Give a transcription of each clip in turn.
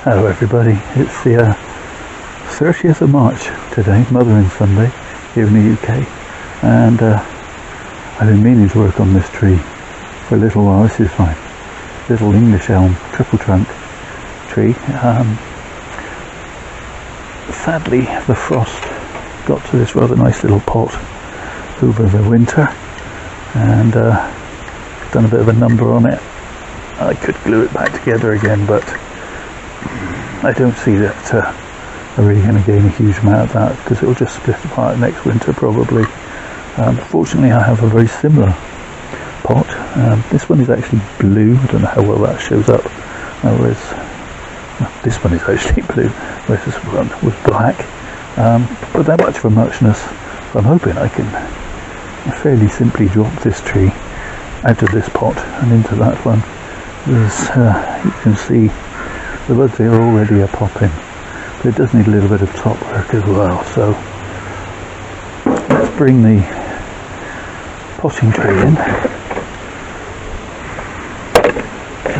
Hello everybody, it's the 30th of March today, Mothering Sunday, here in the UK, and I've been meaning to work on this tree for a little while. This is my little English elm triple trunk tree. Sadly the frost got to this rather nice little pot over the winter, and done a bit of a number on it. I could glue it back together again, but I don't see that I'm really going to gain a huge amount of that, because it will just split apart next winter probably. Fortunately I have a very similar pot. This one is actually blue. I don't know how well that shows up. This one is actually blue, whereas this one was black. But they're much of a muchness, so I'm hoping I can fairly simply drop this tree out of this pot and into that one. As you can see, the buds are already popping, but it does need a little bit of top work as well. So let's bring the potting tray in,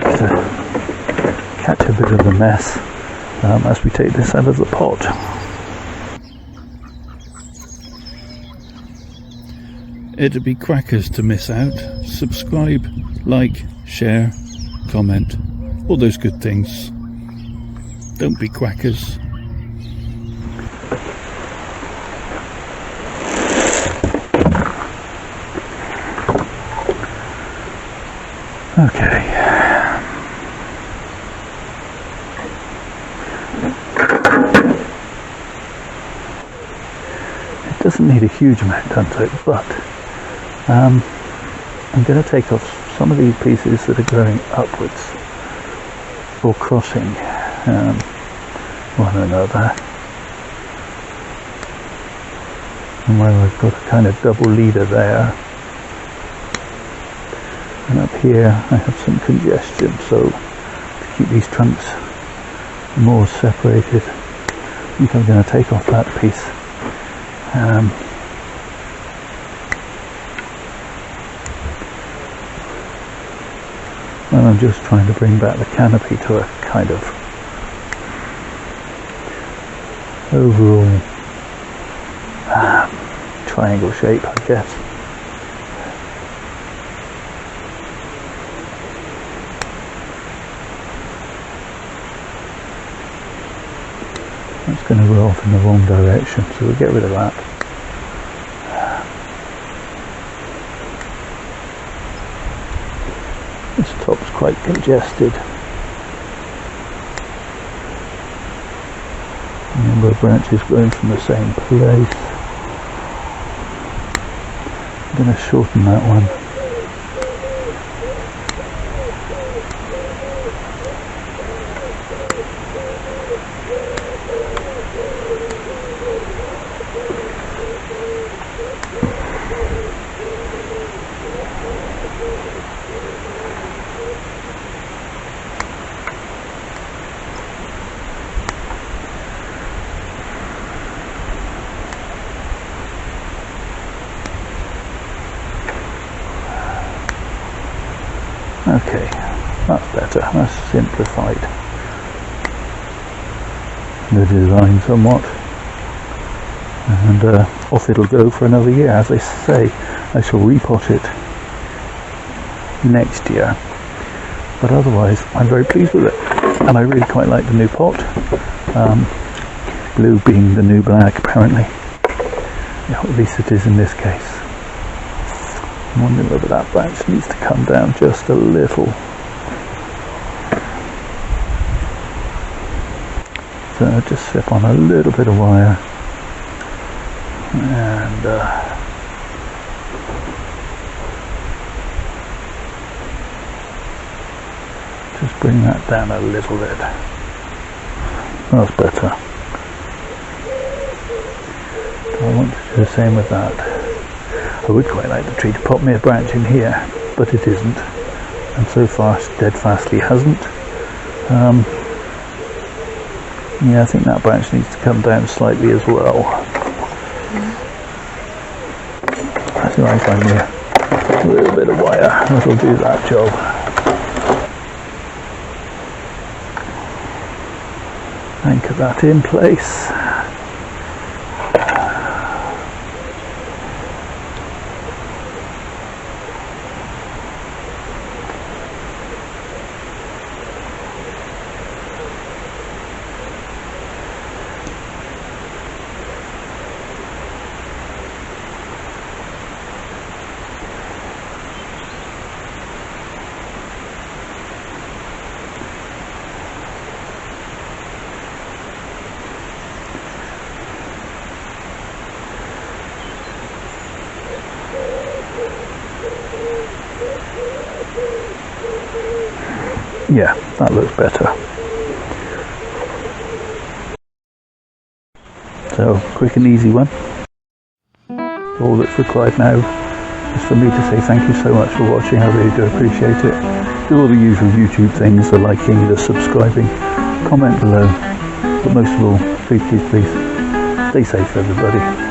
just to catch a bit of the mess as we take this out of the pot. It'd be crackers to miss out. Subscribe, like, share, comment, all those good things. Don't be crackers. Okay. It doesn't need a huge amount done to it, but I'm going to take off some of these pieces that are growing upwards or crossing one another, and where I've got a kind of double leader there, and up here I have some congestion, so to keep these trunks more separated, I think I'm going to take off that piece. And I'm just trying to bring back the canopy to a kind of overall triangle shape, I guess. That's going to roll off in the wrong direction, so we'll get rid of that. This top's quite congested. A number of branches growing from the same place. I'm going to shorten that one. Okay, that's better, that's simplified the design somewhat, and off it'll go for another year. As I say, I shall repot it next year, but otherwise I'm very pleased with it, and I really quite like the new pot, blue being the new black apparently. Yeah, at least it is in this case. I'm wondering whether that branch needs to come down just a little. So I'll just slip on a little bit of wire, and just bring that down a little bit. That's better. Do I want to do the same with that? I would quite like the tree to pop me a branch in here, but it isn't, and so far steadfastly hasn't. Yeah, I think that branch needs to come down slightly as well. I think I find a little bit of wire that'll do that job. Anchor that in place. Yeah, that looks better. So, quick and easy one. All that's required now is for me to say thank you so much for watching. I really do appreciate it. Do all the usual YouTube things, the liking, the subscribing, comment below. But most of all, please stay safe, everybody.